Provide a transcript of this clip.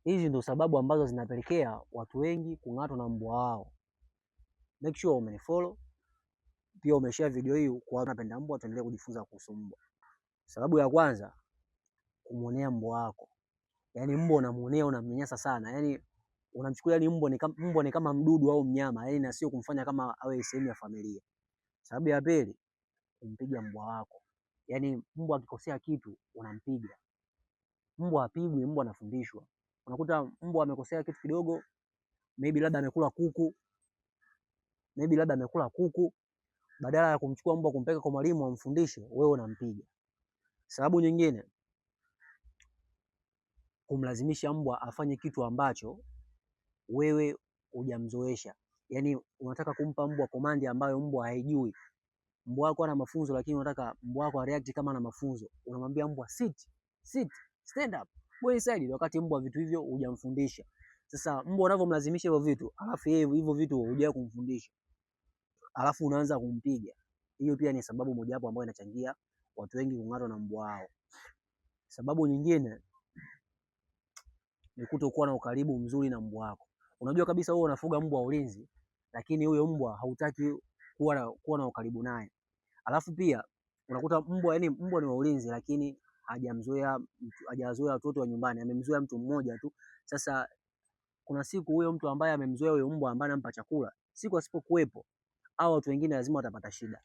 Hizi ndo sababu ambazo zinapelekea watu wengi kung'atwa na mbwa wao. Make sure umenifollow, pia umeshare video hii kwa unapenda mbwa, tuendelee kujifunza kuhusu mbwa. Sababu ya kwanza, kumuonea mbwa wako. Yaani mbwa unamuonea, unamnyanyasa sana. Yaani unamchukulia ni mbwa ni kama mdudu au mnyama, yaani na sio kumfanya kama awe sehemu ya familia. Sababu ya pili, kumpiga mbwa wako. Yaani mbwa akikosea kitu unampiga. Mbwa hapigwi, mbwa anafundishwa. Unakuta mbwa amekosea kitu kidogo, maybe labda amekula kuku, badala ya kumchukua mbwa kumpeleka kwa mwalimu amfundishe, wewe unampiga. Sababu nyingine, kumlazimisha mbwa afanye kitu ambacho wewe hujamzoesha. Yaani unataka kumpa mbwa komandi ambayo mbwa haijui. Mbwa wako ana mafunzo lakini unataka mbwa wako areact kama ana mafunzo. Unamwambia mbwa sit, stand up, go inside, wakati mbwa vitu hivyo hujamfundisha. Sasa mbwa unavyomlazimisha hivyo vitu, alafu yeye hivyo vitu hujawahi kumfundisha, alafu unaanza kumpiga. Hiyo pia ni sababu mojawapo ambayo inachangia watu wengi kung'atwa na mbwa wao. Sababu nyingine ni kutokuwa na ukaribu mzuri na mbwa wako. Unajua kabisa wewe unafuga mbwa wa ulinzi, lakini huyo mbwa hautaki kuwa na ukaribu naye. Alafu pia unakuta mbwa, yani mbwa ni wa ulinzi lakini hajazoea watoto wa nyumbani, amemzoea mtu mmoja tu. Sasa kuna siku huyo mtu ambaye amemzoea huyo mbwa ambaye anampa chakula, siku asipokuwepo, au watu wengine lazima watapata shida.